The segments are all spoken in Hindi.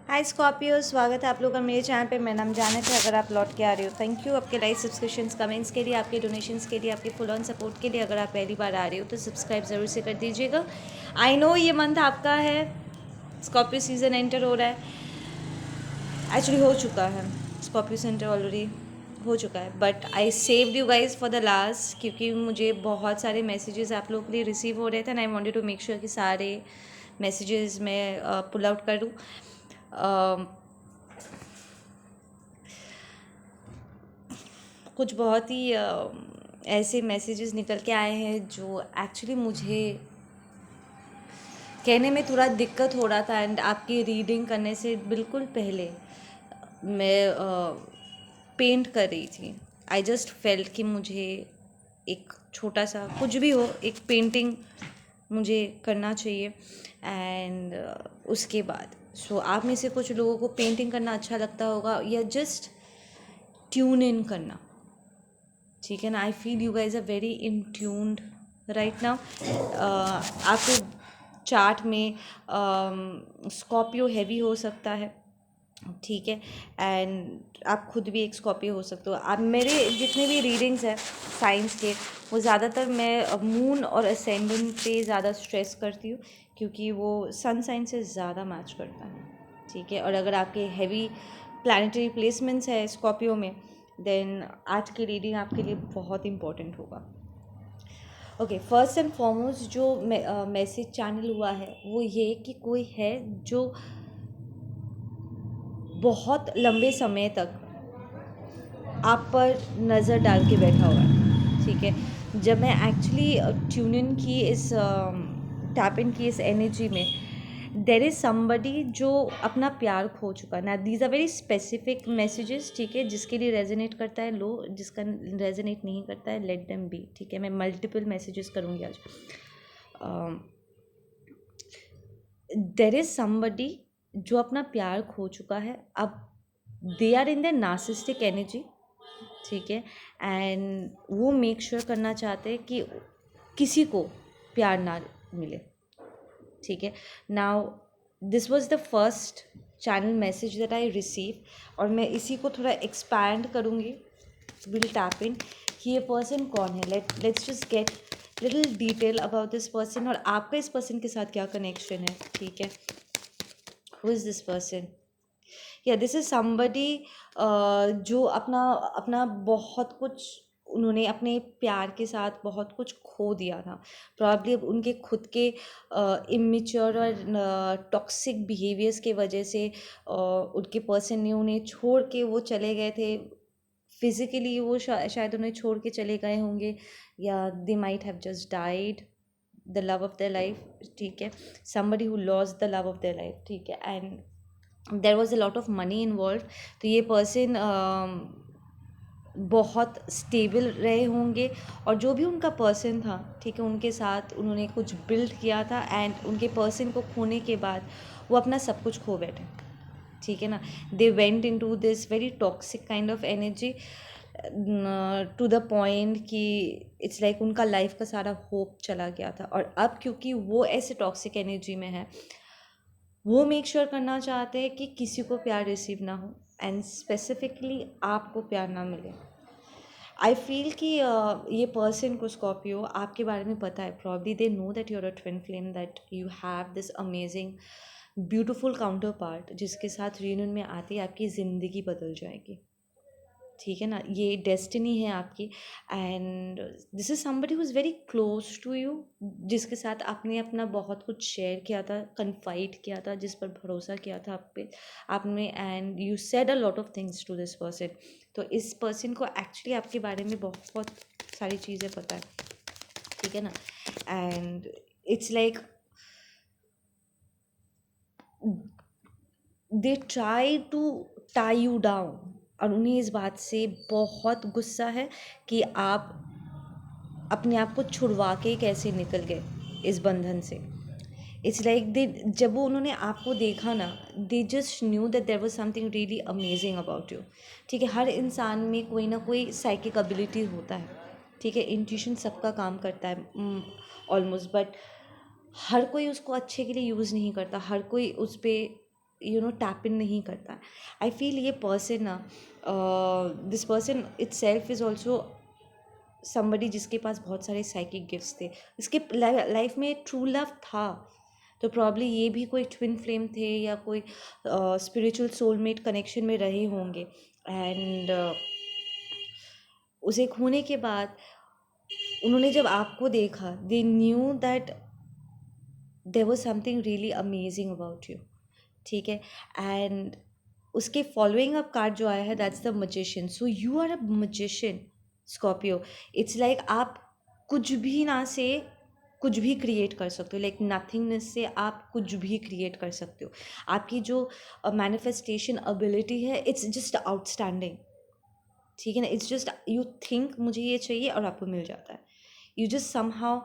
हाय स्कॉर्पियो, स्वागत है आप लोगों का मेरे चैनल पे। मेरा नाम जानत है। अगर आप लौट के आ रहे हो, थैंक यू आपके लाइक, सब्सक्रिप्शंस, कमेंट्स के लिए, आपके डोनेशंस के लिए, आपके फुल ऑन सपोर्ट के लिए। अगर आप पहली बार आ रहे हो तो सब्सक्राइब ज़रूर से कर दीजिएगा। आई नो ये मंथ आपका है, स्कॉर्पियो सीज़न एंटर हो रहा है। एक्चुअली हो चुका है, स्कॉर्पियो सेंटर ऑलरेडी हो चुका है, but I saved you guys for the last, क्योंकि मुझे बहुत सारे मैसेजेस आप लोगों के लिए रिसीव हो रहे थे and I wanted to make sure कि सारे मैसेजेस मैं पुल आउट कर दूँ। कुछ बहुत ही ऐसे मैसेजेस निकल के आए हैं जो एक्चुअली मुझे कहने में थोड़ा दिक्कत हो रहा था। एंड आपकी रीडिंग करने से बिल्कुल पहले मैं पेंट कर रही थी। आई जस्ट फेल्ट कि मुझे एक छोटा सा कुछ भी हो, एक पेंटिंग मुझे करना चाहिए। एंड उसके बाद आप में से कुछ लोगों को पेंटिंग करना अच्छा लगता होगा, या जस्ट ट्यून इन करना, ठीक है ना। I feel you guys are very in tuned right now. आपके चार्ट में स्कॉर्पियो हैवी हो सकता है, ठीक है। एंड आप खुद भी एक स्कॉर्पियो हो सकते हो। आप मेरे जितने भी रीडिंग्स हैं साइंस के, वो ज़्यादातर मैं मून और असेंडेंट पे ज़्यादा स्ट्रेस करती हूँ, क्योंकि वो सन साइन से ज़्यादा मैच करता है, ठीक है। और अगर आपके हैवी प्लानिटरी प्लेसमेंट्स है स्कॉर्पियो में, देन आज की रीडिंग आपके लिए बहुत इंपॉर्टेंट होगा। ओके, फर्स्ट एंड फॉरमोस्ट जो मैसेज चैनल हुआ है वो ये कि कोई है जो बहुत लंबे समय तक आप पर नज़र डाल के बैठा हुआ है, ठीक है। जब मैं एक्चुअली ट्यून इन की इस टैप इन की इस एनर्जी में, देर इज़ समबडी जो अपना प्यार खो चुका ना। These are very specific messages, ठीक है। जिसके लिए रेजोनेट करता है लो, जिसका रेजोनेट नहीं करता है लेट देम बी, ठीक है। मैं मल्टीपल मैसेजेस करूँगी आज। देर इज़ समबडी जो अपना प्यार खो चुका है, अब they are in the narcissistic energy, ठीक है। एंड वो मेक श्योर करना चाहते हैं कि किसी को प्यार ना मिले, ठीक है। Now this was the first channel message that I receive, और मैं इसी को थोड़ा एक्सपैंड करूँगी। विल टैप इन कि ये पर्सन कौन है। Let's just get little detail about this person, और आपका इस पर्सन के साथ क्या कनेक्शन है, ठीक है। Who is this person? या दिस इज़ समबडी जो अपना अपना बहुत कुछ, उन्होंने अपने प्यार के साथ बहुत कुछ खो दिया था। प्रॉब्ली अब उनके खुद के इमेच्योर और टॉक्सिक बिहेवियर्स के वजह से उनके पर्सन ने उन्हें छोड़ के वो चले गए थे। फिज़िकली वो शायद उन्हें छोड़ के चले गए होंगे, या they might have just died the love of their life, ठीक है। Somebody who lost the love of their life, ठीक है। And there was a lot of money involve. तो ये पर्सन बहुत स्टेबल रहे होंगे, और जो भी उनका पर्सन था, ठीक है, उनके साथ उन्होंने कुछ बिल्ड किया था। एंड उनके पर्सन को खोने के बाद वो अपना सब कुछ खो बैठे, ठीक है ना। They went in to this very toxic kind of energy to the point कि इट्स लाइक उनका लाइफ का सारा होप चला गया था। और अब क्योंकि वो ऐसे टॉक्सिक एनर्जी में है, वो मेक श्योर करना चाहते हैं कि किसी को प्यार रिसीव ना हो, एंड स्पेसिफिकली आपको प्यार ना मिले। आई फील कि ये पर्सन को, स्कॉर्पियो, आपके बारे में पता है। Probably they know that you are a twin flame, that you have this amazing beautiful counterpart, जिसके साथ रियूनियन में आते ही आपकी ज़िंदगी बदल जाएगी, ठीक है ना। ये डेस्टिनी है आपकी। And this is somebody who is very close to you, जिसके साथ आपने अपना बहुत कुछ शेयर किया था, कन्फाइड किया था, जिस पर भरोसा किया था आप पे आपने। And you said a lot of things to this person. तो इस पर्सन को एक्चुअली आपके बारे में बहुत सारी चीज़ें पता है, ठीक है ना। And it's like they try to tie you down, और उन्हें इस बात से बहुत गुस्सा है कि आप अपने आप को छुड़वा के कैसे निकल गए इस बंधन से। इट्स लाइक दे, जब वो उन्होंने आपको देखा ना, they just knew that there was something really amazing about you, ठीक है। हर इंसान में कोई ना कोई साइकिक एबिलिटी होता है, ठीक है। इंट्यूशन सबका काम करता है ऑलमोस्ट, बट हर कोई उसको अच्छे के लिए यूज़ नहीं करता। हर कोई उस पर टैप इन नहीं करता. आई फील ये पर्सन ना, this person it self is also somebody जिसके पास बहुत सारे साइकिक गिफ्ट्स थे. इसके लाइफ में ट्रू लव था, तो प्रॉब्ली ये भी कोई ट्विन फ्लेम थे या कोई स्पिरिचुअल सोलमेट कनेक्शन में रहे होंगे. एंड उसे खोने के बाद उन्होंने जब आपको देखा, they knew that there was something really amazing about you. ठीक है. एंड उसके फॉलोइंग अप कार्ड जो आया है, that's the magician. So you are a magician Scorpio. It's like आप कुछ भी ना से कुछ भी क्रिएट कर सकते हो. लाइक नथिंगनेस से आप कुछ भी क्रिएट कर सकते हो. आपकी जो मैनिफेस्टेशन एबिलिटी है, इट्स जस्ट आउटस्टैंडिंग. ठीक है ना. इट्स जस्ट यू थिंक मुझे ये चाहिए और आपको मिल जाता है. You just somehow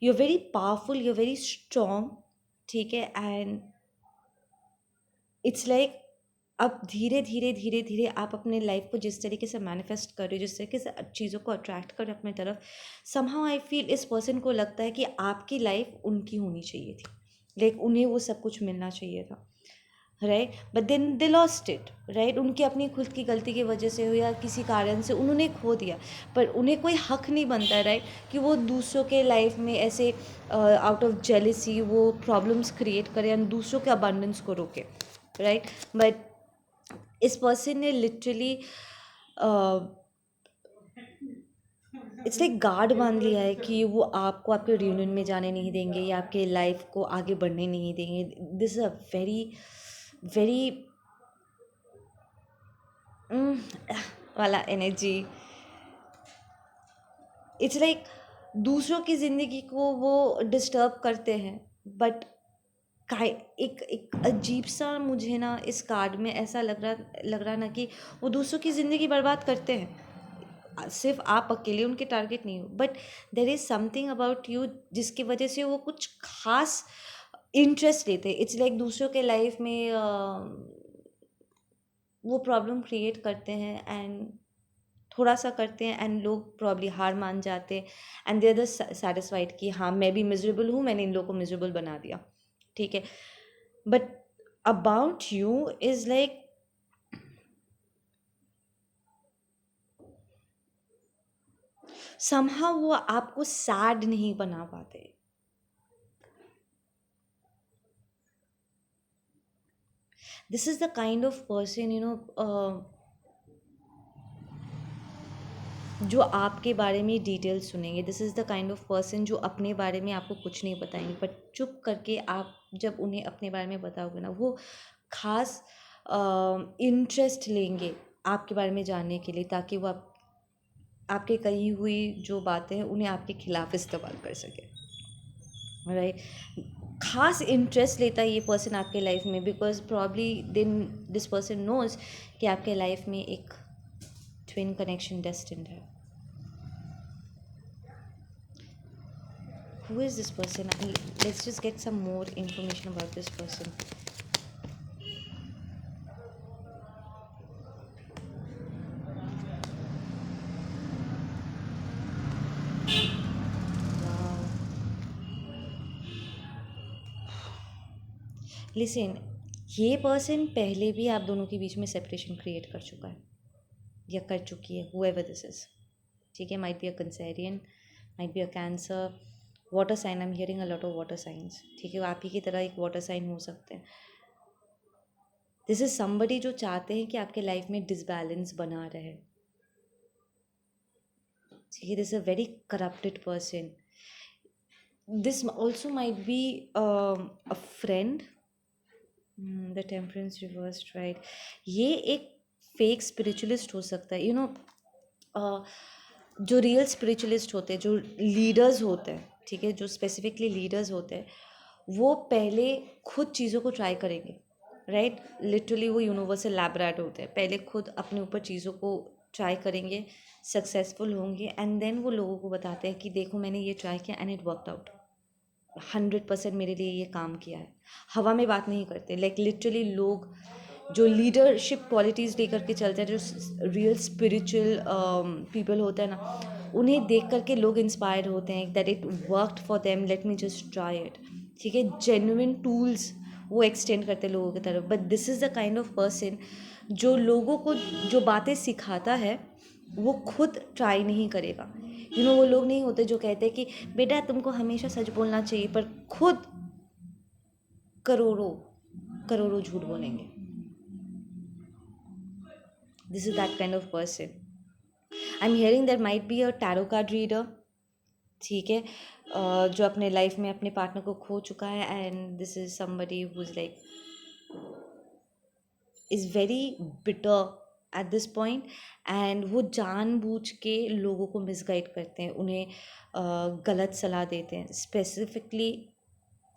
you are very powerful, you are very strong. ठीक है. एंड इट्स लाइक अब धीरे धीरे धीरे धीरे आप अपने लाइफ को जिस तरीके से मैनिफेस्ट कर रहे हो, जिस तरीके से चीज़ों को अट्रैक्ट कर रहे हो अपनी तरफ, समहाउ आई फील इस पर्सन को लगता है कि आपकी लाइफ उनकी होनी चाहिए थी. लाइक उन्हें वो सब कुछ मिलना चाहिए था. Right. But then they lost it. Right. उनकी अपनी खुद की गलती की वजह से हो या किसी कारण से उन्होंने खो दिया. पर उन्हें कोई हक नहीं बनता है, राइट, कि वो दूसरों के लाइफ में ऐसे आउट ऑफ जेलिसी वो प्रॉब्लम्स क्रिएट करें एंड दूसरों के अबंडेंस को रोके. राइट. बट इस पर्सन ने लिटरली इट्स लाइक गार्ड बांध लिया है कि वो आपको आपके रियूनियन में जाने नहीं देंगे या आपके लाइफ को आगे बढ़ने नहीं देंगे. This is a very very वाला एनर्जी. इट्स लाइक दूसरों की ज़िंदगी को वो डिस्टर्ब करते हैं, बट एक एक अजीब सा मुझे ना इस कार्ड में ऐसा लग रहा ना कि वो दूसरों की ज़िंदगी बर्बाद करते हैं. सिर्फ आप अकेले उनके टारगेट नहीं हो, but there is something about you जिसकी वजह से वो कुछ खास इंटरेस्ट लेते हैं. इट्स लाइक दूसरों के लाइफ में वो प्रॉब्लम क्रिएट करते हैं एंड थोड़ा सा करते हैं एंड लोग प्रॉब्ली हार मान जाते हैं and they are the satisfied कि हाँ मैं भी मिजरेबल हूँ, मैंने इन लोगों को मिजरेबल बना दिया. ठीक है. But about you is like somehow वो आपको सैड नहीं बना पाते. This is the kind of person जो आपके बारे में डिटेल्स सुनेंगे. This is the kind of person जो अपने बारे में आपको कुछ नहीं बताएंगे, बट चुप करके आप जब उन्हें अपने बारे में बताओगे ना, वो खास इंटरेस्ट लेंगे आपके बारे में जानने के लिए, ताकि वो आपके कही हुई जो बातें हैं उन्हें आपके खिलाफ इस्तेमाल कर सके. राइट. खास इंटरेस्ट लेता है ये पर्सन आपके लाइफ में, बिकॉज प्रॉब्ली दिन दिस पर्सन नोज कि आपके लाइफ में एक ट्विन कनेक्शन डेस्टिन्ड है. Who is this person? Let's just get some more information about this person. Wow. Listen, ये पर्सन पहले भी आप दोनों के बीच में सेपरेशन क्रिएट कर चुका है या कर चुकी है. whoever this is. ठीक है. might be a Cancerian, might be a Cancer, water sign. I am hearing a lot of water signs. ठीक है. आप ही की तरह एक वाटर साइन हो सकते हैं. दिस इज समबडी जो चाहते हैं कि आपके लाइफ में डिसबैलेंस बना रहे. ठीक है. This is a very corrupted person. This also might be a friend. The temperance reversed. Right. ये एक फेक स्पिरिचुअलिस्ट हो सकता है. जो रियल स्पिरिचुअलिस्ट होते हैं, जो लीडर्स होते हैं, ठीक है, जो स्पेसिफिकली लीडर्स होते हैं, वो पहले खुद चीज़ों को ट्राई करेंगे. राइट. लिटरली वो यूनिवर्सल लैबोरेटरी होते हैं. पहले खुद अपने ऊपर चीज़ों को ट्राई करेंगे, सक्सेसफुल होंगे एंड देन वो लोगों को बताते हैं कि देखो मैंने ये ट्राई किया एंड इट वर्कड आउट. 100% मेरे लिए ये काम किया है. हवा में बात नहीं करते. लाइक लिटरली लोग जो लीडरशिप क्वालिटीज़ लेकर के चलते हैं, जो रियल स्पिरिचुअल पीपल होते हैं ना, उन्हें देख करके लोग इंस्पायर होते हैं that it worked for them, let me just try it. ठीक है. जेन्युइन टूल्स वो एक्सटेंड करते हैं लोगों की तरफ, but this is the kind of person जो लोगों को जो बातें सिखाता है वो खुद ट्राई नहीं करेगा। वो लोग नहीं होते जो कहते हैं कि बेटा तुमको हमेशा सच बोलना चाहिए, पर खुद करोड़ों करोड़ों झूठ बोलेंगे। This is that kind of person. I am hearing that might be a tarot card reader, ठीक है, जो अपने लाइफ में अपने पार्टनर को खो चुका है, and this is somebody who is like is very bitter at this point, and वो जानबूझ के लोगों को मिसगाइड करते हैं, उन्हें गलत सलाह देते हैं। स्पेसिफिकली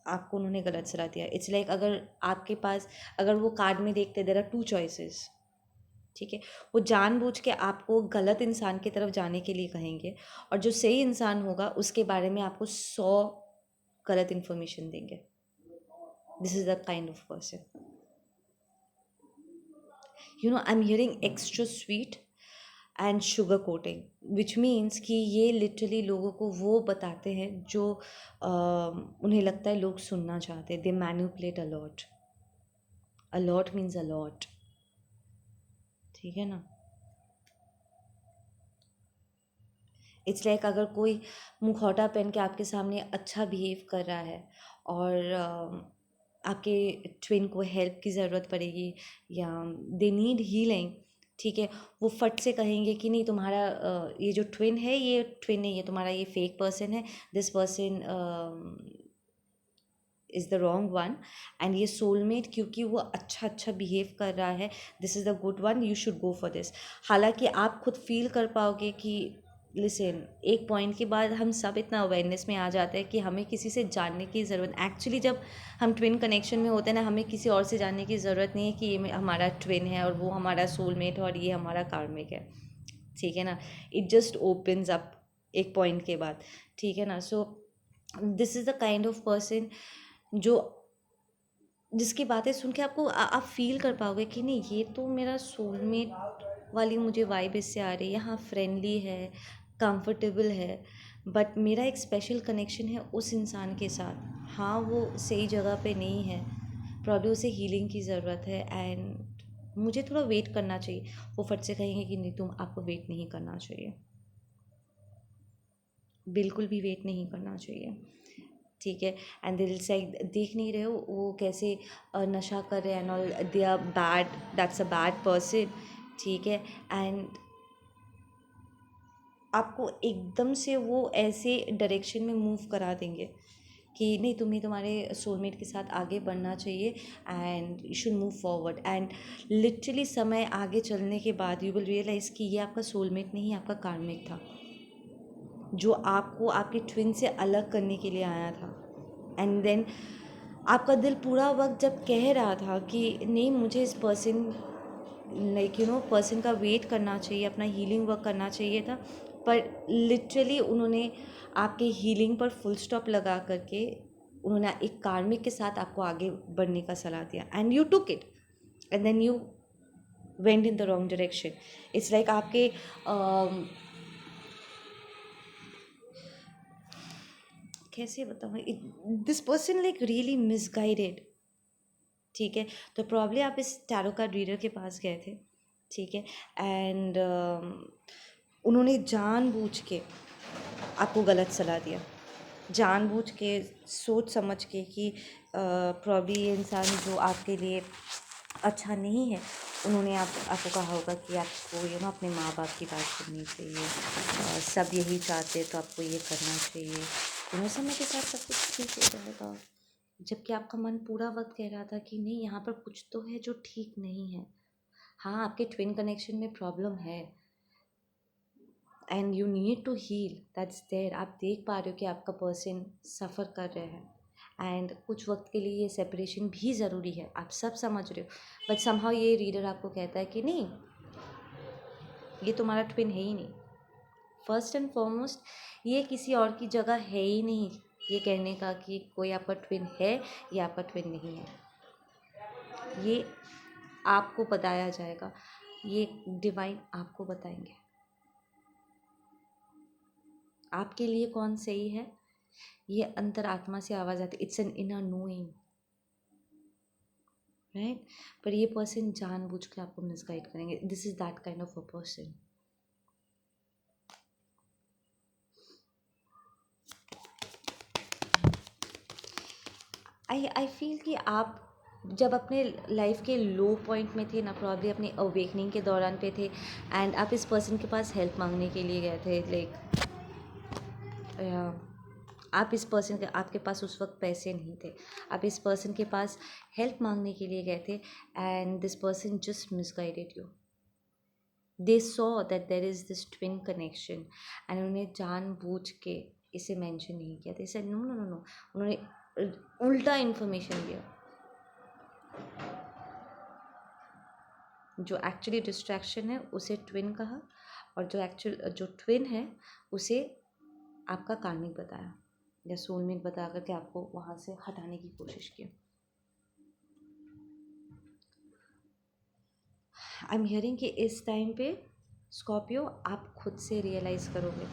आपको उन्होंने गलत सलाह दिया। इट्स लाइक अगर आपके पास, अगर वो कार्ड में देखते देयर आर 2 चॉइसेस, ठीक है, वो जानबूझ के आपको गलत इंसान की तरफ जाने के लिए कहेंगे, और जो सही इंसान होगा उसके बारे में आपको 100 गलत इन्फॉर्मेशन देंगे। This is the kind of person. I am hearing extra sweet and sugar coating, which means कि ये लिटरली लोगों को वो बताते हैं जो उन्हें लगता है लोग सुनना चाहते हैं। They manipulate a lot. A lot means a lot, ठीक है ना। इट्स लाइक अगर कोई मुखौटा पहन के आपके सामने अच्छा बिहेव कर रहा है, और आपके ट्विन को हेल्प की ज़रूरत पड़ेगी या दे नीड हीलिंग, ठीक है, वो फट से कहेंगे कि नहीं तुम्हारा ये जो ट्विन है ये ट्विन नहीं है, तुम्हारा ये फेक पर्सन है, this person is the wrong one, and ये सोलमेट क्योंकि वो अच्छा बिहेव कर रहा है, this is the good one, you should go for this. हालांकि आप खुद फील कर पाओगे कि लिसन, एक पॉइंट के बाद हम सब इतना अवेयरनेस में आ जाते हैं कि हमें किसी से जानने की ज़रूरत, एक्चुअली जब हम ट्विन कनेक्शन में होते हैं ना, हमें किसी और से जानने की ज़रूरत नहीं है कि ये हमारा ट्विन है और वो हमारा सोलमेट है और ये हमारा कार्मिक है, ठीक है ना। इट जस्ट ओपन्स अप एक पॉइंट के बाद, ठीक है ना। सो this is the kind of person जो जिसकी बातें सुन के आपको आप फील कर पाओगे कि नहीं ये तो मेरा सोलमेट वाली मुझे वाइब इससे आ रही है। हाँ, फ्रेंडली है, कंफर्टेबल है, बट मेरा एक स्पेशल कनेक्शन है उस इंसान के साथ। हाँ, वो सही जगह पे नहीं है, प्रॉब्लम उसे हीलिंग की ज़रूरत है, एंड मुझे थोड़ा वेट करना चाहिए। वो फट से कहेंगे कि नहीं, तुम आपको वेट नहीं करना चाहिए, बिल्कुल भी वेट नहीं करना चाहिए, ठीक है। एंड दिल से देख नहीं रहे हो वो कैसे नशा कर रहे हैं and all, they are bad, that's a bad person, ठीक है। एंड आपको एकदम से वो ऐसे डायरेक्शन में मूव करा देंगे कि नहीं, तुम्हें तुम्हारे सोलमेट के साथ आगे बढ़ना चाहिए, and you should move forward. And literally समय आगे चलने के बाद यू विल रियलाइज़ कि ये आपका सोलमेट नहीं, आपका कार्मिक था, जो आपको आपके ट्विन से अलग करने के लिए आया था। एंड देन आपका दिल पूरा वक्त जब कह रहा था कि नहीं, मुझे इस पर्सन लाइक पर्सन का वेट करना चाहिए, अपना हीलिंग वर्क करना चाहिए था, पर लिटरली उन्होंने आपके हीलिंग पर फुल स्टॉप लगा करके उन्होंने एक कार्मिक के साथ आपको आगे बढ़ने का सलाह दिया, and you took it, and then you went in the wrong direction. It's like आपके कैसे बताऊँ, this person like really misguided, ठीक है। तो प्रॉब्ली आप इस टैरो कार्ड रीडर के पास गए थे, ठीक है, एंड उन्होंने जानबूझ के आपको गलत सलाह दिया, जानबूझ के सोच समझ के कि प्रॉब्ली ये इंसान जो आपके लिए अच्छा नहीं है, उन्होंने आपको कहा होगा कि आपको अपने माँ बाप की बात करनी चाहिए, सब यही चाहते हैं तो आपको ये करना चाहिए, समय के साथ सब कुछ ठीक हो जाएगा। जबकि आपका मन पूरा वक्त कह रहा था कि नहीं, यहाँ पर कुछ तो है जो ठीक नहीं है। हाँ, आपके ट्विन कनेक्शन में प्रॉब्लम है and you need to heal, that's there. आप देख पा रहे हो कि आपका पर्सन सफ़र कर रहे हैं एंड कुछ वक्त के लिए ये सेपरेशन भी ज़रूरी है, आप सब समझ रहे हो, बट समहाउ ये रीडर आपको कहता है कि नहीं, ये तुम्हारा ट्विन है ही नहीं। फर्स्ट एंड फॉरमोस्ट, ये किसी और की जगह है ही नहीं ये कहने का कि कोई आपका ट्विन है या आपका ट्विन नहीं है। ये आपको बताया जाएगा, ये डिवाइन आपको बताएंगे आपके लिए कौन सही है। ये अंतर आत्मा से आवाज़ आती, it's an inner knowing, right. पर ये पर्सन जानबूझ के आपको मिसगाइड करेंगे. This is that kind of a person. I feel कि आप जब अपने लाइफ के लो पॉइंट में थे ना, प्रॉब्ली अपनी अवेकनिंग के दौरान पे थे, एंड आप इस पर्सन के पास हेल्प मांगने के लिए गए थे. लाइक आप इस पर्सन के, आपके पास उस वक्त पैसे नहीं थे, आप इस पर्सन के पास हेल्प मांगने के लिए गए थे, and this person just misguided you. They saw that there is this twin connection, and उन्होंने जानबूझ के इसे मेंशन नहीं किया था. इसे नो नो नो नो, उन्होंने उल्टा इन्फॉर्मेशन दिया. जो एक्चुअली डिस्ट्रैक्शन है उसे ट्विन कहा, और जो ट्विन है उसे आपका कार्मिक बताया या सोलमेट बता करके आपको वहाँ से हटाने की कोशिश की. आई एम हियरिंग कि इस टाइम पे स्कॉर्पियो आप खुद से रियलाइज़ करोगे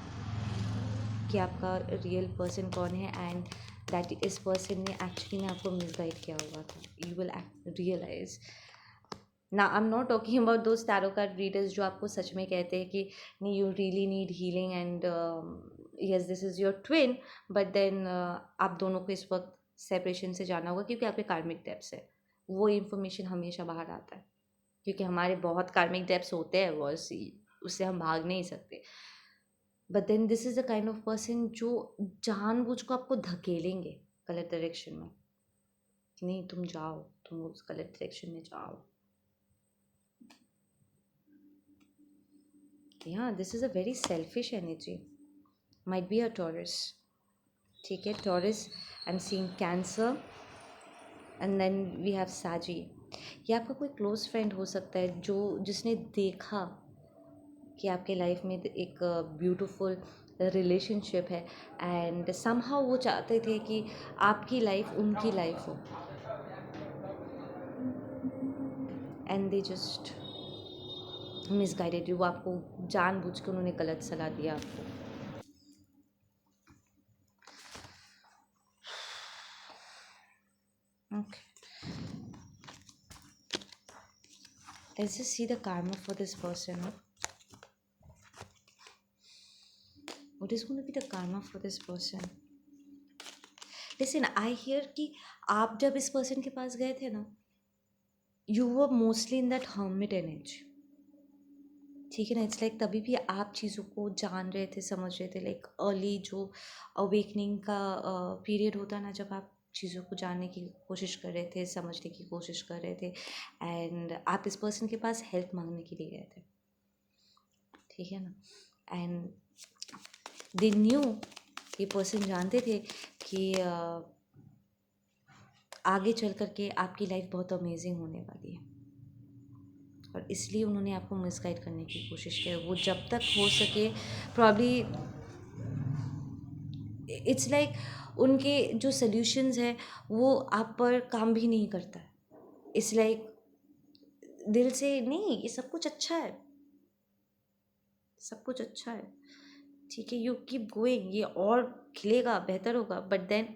कि आपका रियल पर्सन कौन है, एंड दैट इस पर्सन ने एक्चुअली में आपको मिसगाइड किया हुआ था. You will realize. No I am not talking about those tarot card readers जो आपको सच में कहते हैं कि नहीं, you really need healing and yes this is your twin, but then आप दोनों को इस वक्त सेपरेशन से जाना होगा क्योंकि आपके कार्मिक डेप्स है. वो इन्फॉर्मेशन हमेशा बाहर आता है क्योंकि हमारे बहुत कार्मिक डेप्स होते हैं, वो उससे हम भाग नहीं सकते. But then this is the kind of person जो जानबूझ को आपको धकेलेंगे गलत डायरेक्शन में कि नहीं तुम जाओ, तुम उस गलत डायरेक्शन में जाओ. Yeah, this is a very selfish energy. Might be a Taurus. ठीक है, Taurus. I'm seeing Cancer, and then we have Saggy. ये आपका कोई क्लोज फ्रेंड हो सकता है जो जिसने देखा कि आपके लाइफ में एक ब्यूटीफुल रिलेशनशिप है, एंड समहाउ वो चाहते थे कि आपकी लाइफ उनकी लाइफ हो, and they just misguided you. वो आपको जानबूझ के उन्होंने गलत सलाह दिया आपको. Okay. Let's just see the karma for this person. What is going to be the karma for this person? Listen, I hear कि आप जब इस person के पास गए थे ना, you were mostly in that hermit energy. ठीक है ना. इट्स लाइक तभी भी आप चीज़ों को जान रहे थे, समझ रहे थे. लाइक अर्ली जो अवेकनिंग का पीरियड होता है ना, जब आप चीज़ों को जानने की कोशिश कर रहे थे, समझने की कोशिश कर रहे थे, एंड आप इस पर्सन के पास हेल्प मांगने के लिए गए थे. ठीक है ना. एंड दे न्यू, ये पर्सन जानते थे कि आगे चल कर के आपकी लाइफ बहुत अमेजिंग होने वाली है, और इसलिए उन्होंने आपको मिसगाइड करने की कोशिश की. वो जब तक हो सके प्रॉब्ली इट्स लाइक उनके जो सल्यूशंस है वो आप पर काम भी नहीं करता है. इट्स लाइक दिल से नहीं, ये सब कुछ अच्छा है, सब कुछ अच्छा है, ठीक है, यू कीप गोइंग, ये और खिलेगा, बेहतर होगा. बट देन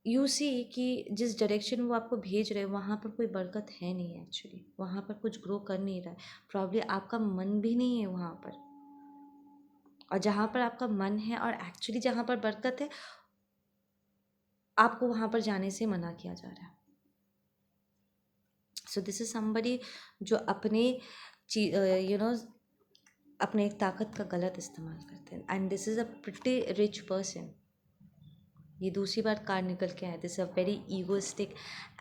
यू सी कि जिस डायरेक्शन वो आपको भेज रहे हैं वहाँ पर कोई बरकत है नहीं. एक्चुअली वहाँ पर कुछ ग्रो कर नहीं रहा है. प्रॉब्ली आपका मन भी नहीं है वहाँ पर, और जहाँ पर आपका मन है और एक्चुअली जहाँ पर बरकत है, आपको वहाँ पर जाने से मना किया जा रहा है. सो दिस इज समबडी जो अपने अपने एक ताकत का गलत इस्तेमाल करते हैं, and this is a pretty rich person. ये दूसरी बार कार्ड निकल के आया. This a very egoistic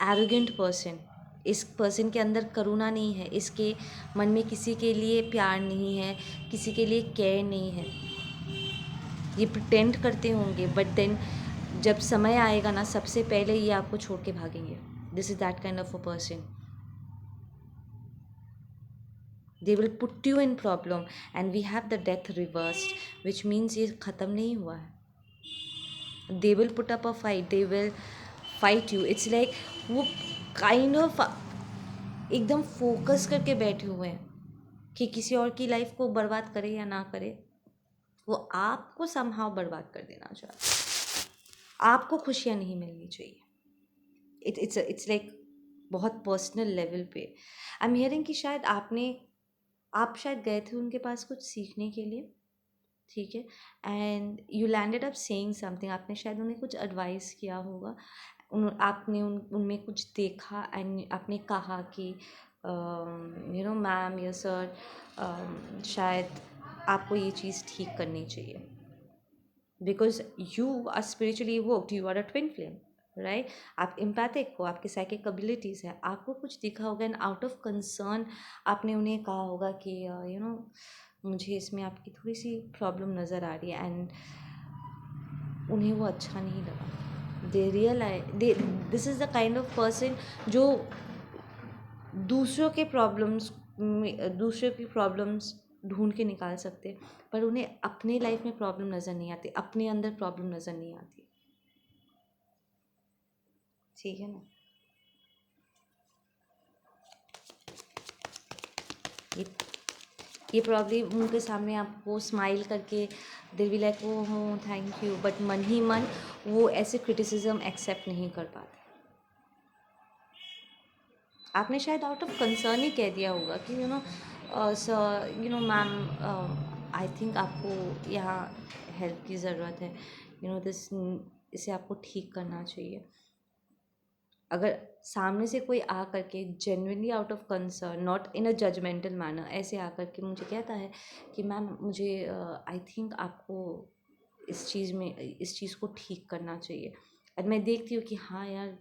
arrogant person. इस पर्सन के अंदर करुणा नहीं है, इसके मन में किसी के लिए प्यार नहीं है, किसी के लिए केयर नहीं है. ये प्रिटेंड करते होंगे, बट देन जब समय आएगा ना, सबसे पहले ये आपको छोड़ के भागेंगे. This is that kind of a person. They will put you in problem, and we have the death reversed, which means ये ख़त्म नहीं हुआ है. They will put up a fight, they will fight you. It's like वो काइंड ऑफ एकदम फोकस करके बैठे हुए हैं कि किसी और की लाइफ को बर्बाद करे या ना करे, वो आपको समहाउ बर्बाद कर देना चाहते हैं. आपको खुशियाँ नहीं मिलनी चाहिए. इट्स लाइक बहुत पर्सनल लेवल पे। आई एम हियरिंग कि शायद आप शायद गए थे उनके पास कुछ सीखने के लिए, ठीक है, and you landed up saying something, आपने शायद उन्हें कुछ एडवाइस किया होगा, आपने उनमें कुछ देखा एंड आपने कहा कि मैम या सर, शायद आपको ये चीज़ ठीक करनी चाहिए, because you are spiritually worked, you are a twin flame, right. आप एम्पैथिक हो, आपके साइकिक एबिलिटीज़ है, आपको कुछ दिखा होगा एंड आउट ऑफ कंसर्न आपने उन्हें कहा होगा कि मुझे इसमें आपकी थोड़ी सी प्रॉब्लम नज़र आ रही है, एंड उन्हें वो अच्छा नहीं लगा। They they this is the kind of person जो दूसरों की प्रॉब्लम्स ढूंढ के निकाल सकते, पर उन्हें अपने लाइफ में प्रॉब्लम नज़र नहीं आती, अपने अंदर प्रॉब्लम नज़र नहीं आती, ठीक है ना। ये ये प्रॉब्लम उनके सामने आपको स्माइल करके दिल भी लाइक ओ हो थैंक यू, बट मन ही मन वो ऐसे क्रिटिसिज्म एक्सेप्ट नहीं कर पाते। आपने शायद आउट ऑफ कंसर्न ही कह दिया होगा कि सर मैम, आई थिंक आपको यहाँ हेल्प की ज़रूरत है, दिस, इसे आपको ठीक करना चाहिए। अगर सामने से कोई आ करके genuinely out of concern, not in a judgmental manner, ऐसे आ करके मुझे कहता है कि मैम मुझे आई थिंक आपको इस चीज़ को ठीक करना चाहिए, और मैं देखती हूँ कि हाँ यार,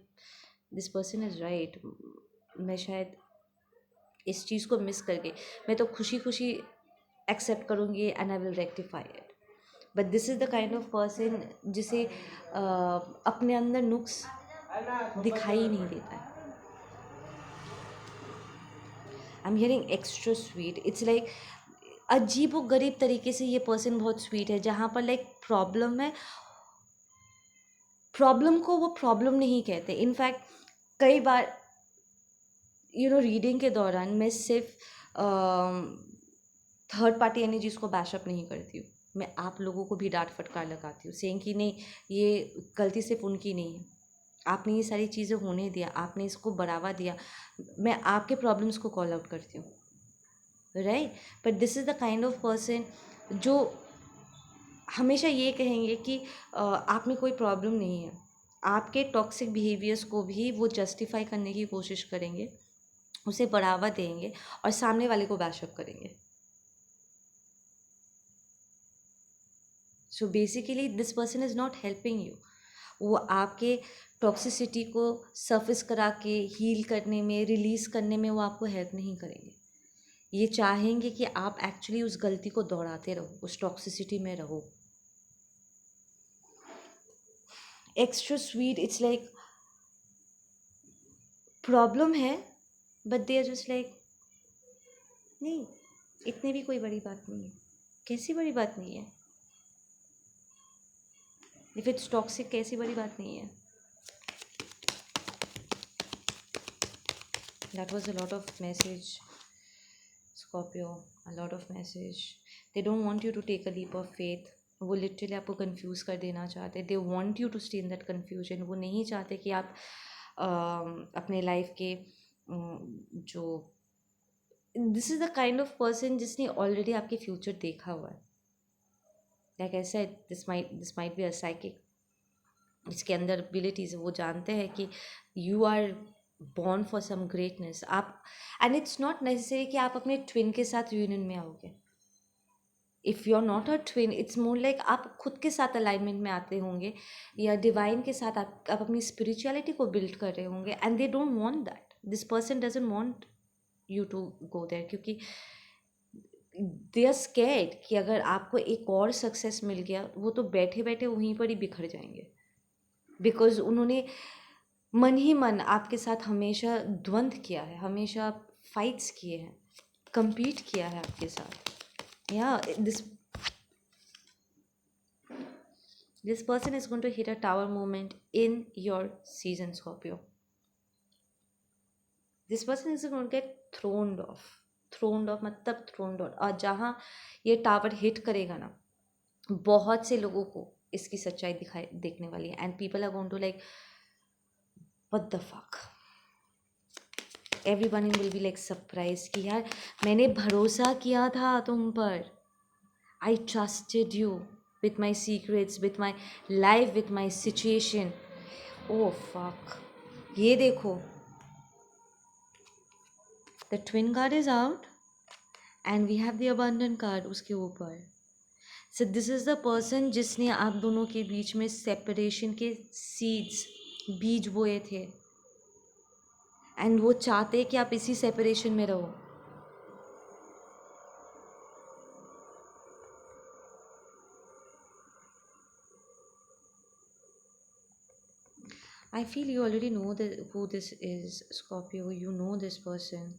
दिस पर्सन इज़ राइट, मैं शायद इस चीज़ को मिस करके मैं तो खुशी खुशी एक्सेप्ट करूँगी and I will rectify it, but this is the kind of person जिसे अपने अंदर नुक्स दिखाई ही नहीं देता है। आई am hearing extra sweet, it's like अजीब व गरीब तरीके से ये पर्सन बहुत स्वीट है, जहाँ पर लाइक प्रॉब्लम है, प्रॉब्लम को वो प्रॉब्लम नहीं कहते। इनफैक्ट कई बार रीडिंग के दौरान मैं सिर्फ थर्ड पार्टी एनर्जीज़ को बैशअप नहीं करती हूँ, मैं आप लोगों को भी डांट फटकार लगाती हूँ, सेइंग कि नहीं, ये गलती सिर्फ उनकी नहीं है, आपने ये सारी चीज़ें होने दिया, आपने इसको बढ़ावा दिया, मैं आपके प्रॉब्लम्स को कॉल आउट करती हूँ, right. But this is the kind of person जो हमेशा ये कहेंगे कि आप में कोई प्रॉब्लम नहीं है, आपके टॉक्सिक बिहेवियर्स को भी वो जस्टिफाई करने की कोशिश करेंगे, उसे बढ़ावा देंगे और सामने वाले को बैशअप करेंगे। So basically this person is not helping you, वो आपके टॉक्सिसिटी को सरफेस करा के हील करने में, रिलीज़ करने में वो आपको हेल्प नहीं करेंगे। ये चाहेंगे कि आप एक्चुअली उस गलती को दोहराते रहो, उस टॉक्सिसिटी में रहो। Extra sweet, it's like problem है, but they are just like नहीं, इतनी भी कोई बड़ी बात नहीं है। कैसी बड़ी बात नहीं है? इफ़ इट्स टॉक्सिक, कैसी बड़ी बात नहीं है? That was a lot of message, Scorpio, a lot of message. They don't want you to take a leap of faith. वो लिटरली आपको कंफ्यूज कर देना चाहते, they want you to stay in that confusion. वो नहीं चाहते कि आप अपने लाइफ के जो, this is the kind of person जिसने ऑलरेडी आपके फ्यूचर देखा हुआ है। Like I said, this might be a psychic, इसके अंदर एबिलिटीज, वो जानते हैं कि you are born for some greatness. आप, एंड इट्स नॉट नेसेसरी कि आप अपने ट्विन के साथ यूनियन में आओगे। If you are not a twin, it's more like आप खुद के साथ अलाइनमेंट में आते होंगे, या डिवाइन के साथ आप अपनी स्पिरिचुअलिटी को बिल्ड कर रहे होंगे, and they don't want that, this person doesn't want you to go there, क्योंकि दे आर स्कैर्ड कि अगर आपको एक और सक्सेस मिल गया, वो तो बैठे बैठे वहीं पर ही बिखर जाएंगे, बिकॉज उन्होंने मन ही मन आपके साथ हमेशा द्वंद्व किया है, हमेशा फाइट्स किए हैं, compete किया है आपके साथ। या this person is going to hit a tower moment in your season, Scorpio. This person is going to get thrown off मतलब thrown off, और जहाँ ये टावर हिट करेगा ना, बहुत से लोगों को इसकी सच्चाई देखने वाली है, and people are going to like what the fuck. everyone will be like surprised कि यार मैंने भरोसा किया था तुम पर. I trusted you with my secrets, with my life, with my situation. Oh fuck. ये देखो. The twin card is out and we have the abundant card उसके ऊपर. So this is the person जिसने आप दोनों के बीच में separation के seeds, बीज बोए थे. And वो चाहते कि आप इसी separation में रहो. I feel you already know who this is, Scorpio. You know this person.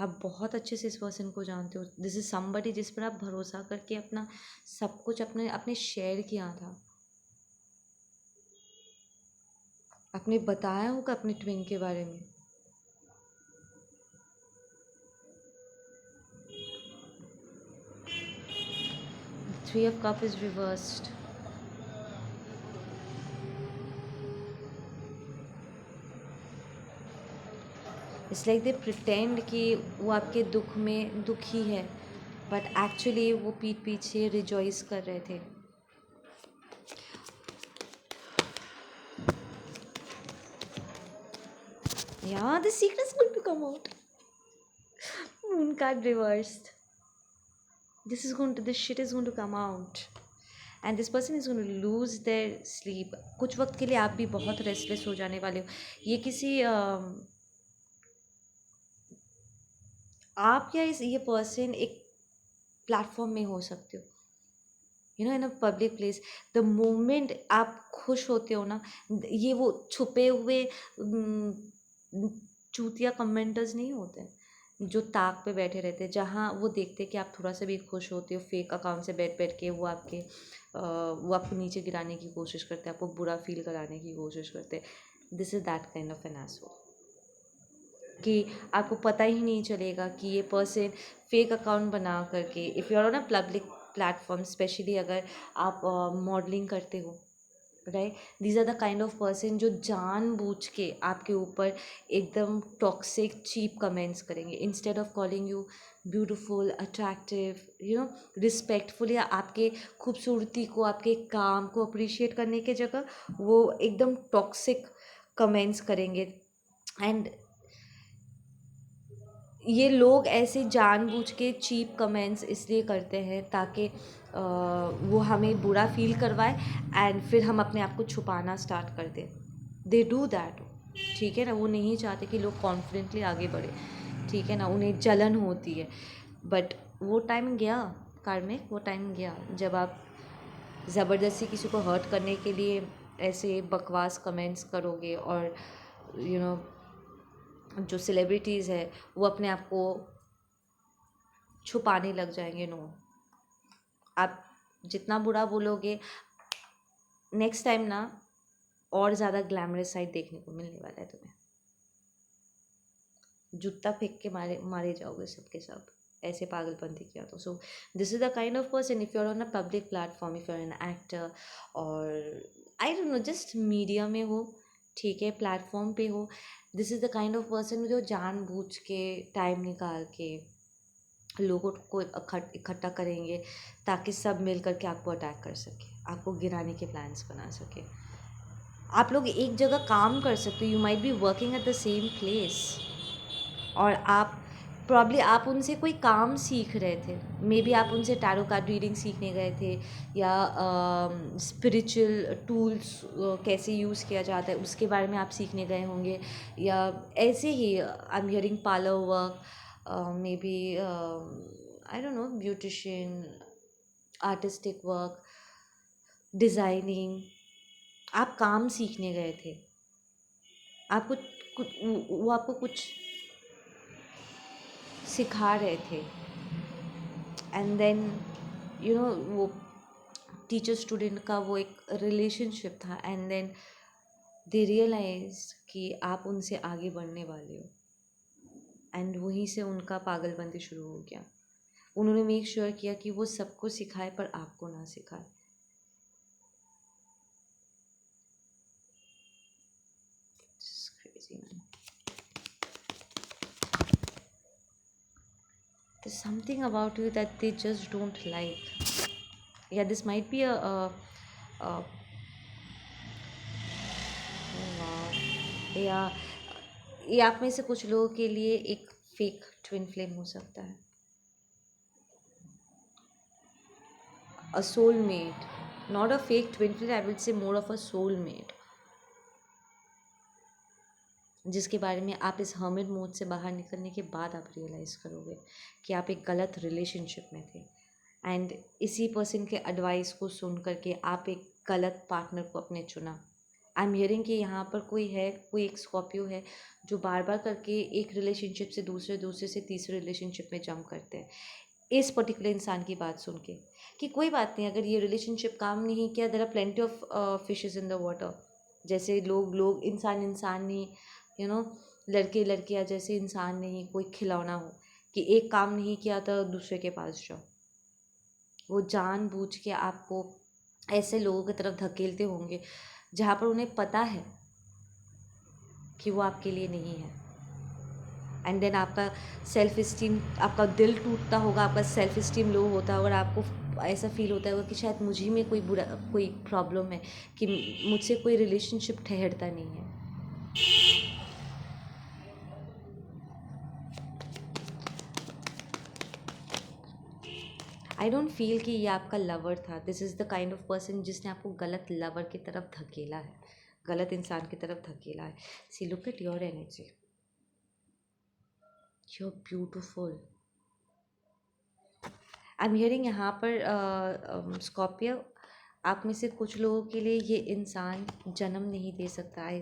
आप बहुत अच्छे से इस पर्सन को जानते हो. दिस इज समबडी जिस पर आप भरोसा करके अपना सब कुछ अपने अपने शेयर किया था. आपने बताया होगा अपने ट्विन के बारे में. Three of cup is reversed. It's like they pretend कि वो आपके दुख में दुखी है, बट एक्चुअली वो पीठ पीछे रिजॉइस कर रहे थे. Yeah, the secret is going to come out. Moon card reversed. This shit is going to come out. And this person is going to lose their sleep. कुछ वक्त के लिए आप भी बहुत रेस्टलेस हो जाने वाले हो. ये किसी आप या ये पर्सन एक प्लेटफॉर्म में हो सकते हो. You know in a public place. The moment आप खुश होते हो ना, ये वो छुपे हुए चूतिया कमेंटर्स नहीं होते जो ताक पे बैठे रहते हैं, जहाँ वो देखते हैं कि आप थोड़ा सा भी खुश होते हो, फेक अकाउंट से बैठ बैठ के वो आपको नीचे गिराने की कोशिश करते हैं, आपको बुरा फील कराने की कोशिश करते हैं. This is that kind of an asshole कि आपको पता ही नहीं चलेगा कि ये पर्सन फेक अकाउंट बना करके, if you are on a public platform, specially अगर आप मॉडलिंग करते हो, right, these are the kind of person जो जानबूझ के आपके ऊपर एकदम टॉक्सिक चीप कमेंट्स करेंगे. Instead of calling you beautiful, attractive, you know respectful, या आपके खूबसूरती को, आपके काम को अप्रिशिएट करने के जगह वो एकदम टॉक्सिक कमेंट्स करेंगे. एंड ये लोग ऐसे जानबूझ के चीप कमेंट्स इसलिए करते हैं ताकि वो हमें बुरा फील करवाए एंड फिर हम अपने आप को छुपाना स्टार्ट कर दें. They do that. ठीक है ना, वो नहीं चाहते कि लोग कॉन्फिडेंटली आगे बढ़े. ठीक है ना, उन्हें जलन होती है. बट वो टाइम गया कार्मिक, वो टाइम गया जब आप ज़बरदस्ती किसी को हर्ट करने के लिए ऐसे बकवास कमेंट्स करोगे और यू नो जो सेलिब्रिटीज़ है वो अपने आप को छुपाने लग जाएंगे. नो, आप जितना बुरा बोलोगे नेक्स्ट टाइम ना और ज़्यादा ग्लैमरस साइड देखने को मिलने वाला है तुम्हें. जूता फेंक के मारे जाओगे सबके सब, ऐसे पागलपंती किया तो. So this is the kind of person, if you are on a public platform, if you are an actor और I don't know just media में हो, ठीक है, प्लेटफॉर्म पे हो, this is the kind of person जो जानबूझ के टाइम निकाल के लोगों को इकट्ठा करेंगे ताकि सब मिल करके आपको अटैक कर सके, आपको गिराने के प्लान्स बना सके. आप लोग एक जगह काम कर सकते हो, you might be working at the same place, और आप प्रॉब्ली आप उनसे कोई काम सीख रहे थे. मे बी आप उनसे टैरो कार्ड रीडिंग सीखने गए थे, या स्पिरिचुअल टूल्स कैसे यूज़ किया जाता है उसके बारे में आप सीखने गए होंगे, या ऐसे ही I am hearing parlour work, maybe I don't know beautician, artistic work, designing. आप काम सीखने गए थे, आपको वो आपको कुछ सिखा रहे थे. एंड देन यू नो वो टीचर स्टूडेंट का वो एक रिलेशनशिप था, एंड देन दे रियलाइज कि आप उनसे आगे बढ़ने वाले हो, एंड वहीं से उनका पागलपंती शुरू हो गया. उन्होंने मेक श्योर किया कि वो सबको सिखाए पर आपको ना सिखाए. Crazy man. There's something about you that they just don't like. Yeah, this might be a या ये आप में से कुछ लोगों के लिए एक फेक ट्विन फ्लेम हो सकता है, अ soulmate, not a fake twin flame, I would say more of a soulmate, जिसके बारे में आप इस हर्मिट मोड से बाहर निकलने के बाद आप रियलाइज़ करोगे कि आप एक गलत रिलेशनशिप में थे, एंड इसी पर्सन के एडवाइस को सुन करके आप एक गलत पार्टनर को अपने चुना। आई एम हियरिंग कि यहाँ पर कोई है, कोई एक स्कॉर्पियो है जो बार बार करके एक रिलेशनशिप से दूसरे, दूसरे से तीसरे रिलेशनशिप में जंप करते हैं इस पर्टिकुलर इंसान की बात सुन के, कि कोई बात नहीं, अगर ये रिलेशनशिप काम नहीं किया, there are plenty of fishes in the water. जैसे लोग लोग इंसान इंसान नहीं, यू नो, लड़के लड़कियाँ जैसे इंसान नहीं, कोई खिलौना हो कि एक काम नहीं किया तो दूसरे के पास जाओ। वो जानबूझ के आपको ऐसे लोगों की तरफ धकेलते होंगे जहाँ पर उन्हें पता है कि वो आपके लिए नहीं है, एंड देन आपका सेल्फ इस्टीम, आपका दिल टूटता होगा, आपका सेल्फ इस्टीम लो होता होगा और आपको ऐसा फील होता होगा कि शायद मुझे में कोई बुरा, कोई प्रॉब्लम है, कि मुझसे कोई रिलेशनशिप ठहरता नहीं है। आई डोंट फील कि ये आपका लवर था। This is the kind of person जिसने आपको गलत लवर की तरफ धकेला है, गलत इंसान की तरफ धकेला है। See look at your energy, you are beautiful. I am hearing यहाँ पर स्कॉर्पियो, आप में से कुछ लोगों के लिए ये इंसान जन्म नहीं दे सकता है,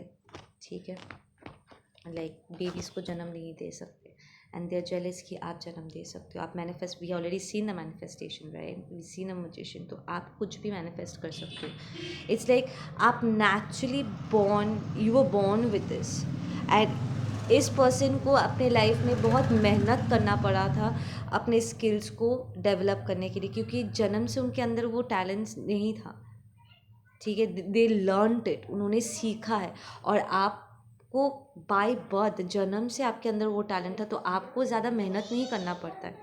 ठीक है, लाइक बेबीज़ को जन्म नहीं दे सकते, एंड दे आर जेलस कि आप जन्म दे सकते हो। आप manifest, we already seen the manifestation, right, we seen a magician, तो आप कुछ भी मैनिफेस्ट कर सकते हो। इट्स लाइक आप naturally born, you were born with this, and इस पर्सन को अपने लाइफ में बहुत मेहनत करना पड़ा था अपने स्किल्स को डेवलप करने के लिए, क्योंकि जन्म से उनके अंदर वो टैलेंट्स नहीं था, ठीक है, दे लर्नड इट, उन्होंने सीखा है। और आपको बाय बर्थ, जन्म से आपके अंदर वो टैलेंट है, तो आपको ज़्यादा मेहनत नहीं करना पड़ता है।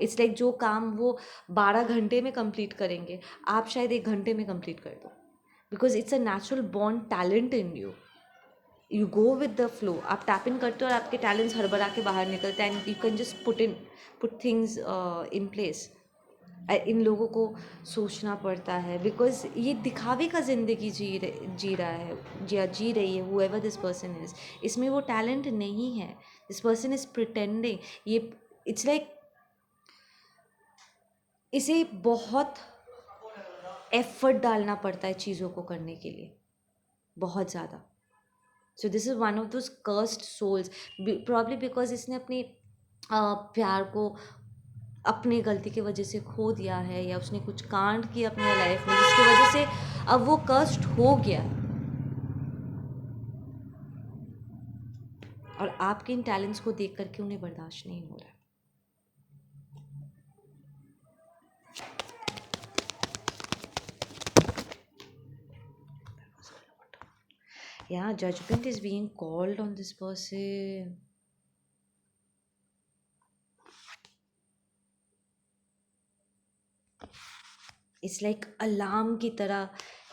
इट्स लाइक जो काम वो 12 घंटे में कंप्लीट करेंगे, आप शायद 1 घंटे में कंप्लीट कर दो, because it's a natural born talent in you. You go with the flow, आप टैप इन करते हो और आपके टैलेंट्स हड़बड़ा के बाहर निकलते हैं, and you can just put things in place. इन लोगों को सोचना पड़ता है, बिकॉज ये दिखावे का ज़िंदगी जी रहा है, जी रही है हुएवर दिस पर्सन इज़। इसमें वो टैलेंट नहीं है, दिस पर्सन इज़ प्रिटेंडिंग। ये इट्स लाइक इसे बहुत एफर्ट डालना पड़ता है चीज़ों को करने के लिए, बहुत ज़्यादा। So this is one of those cursed souls, probably because इसने अपनी प्यार को अपनी गलती की वजह से खो दिया है, या उसने कुछ कांड किया अपनी लाइफ में जिसकी वजह से अब वो कष्ट हो गया, और आपके इन टैलेंट्स को देख करके उन्हें बर्दाश्त नहीं हो रहा है। Yeah, judgment is being called on this person. It's like alarm की तरह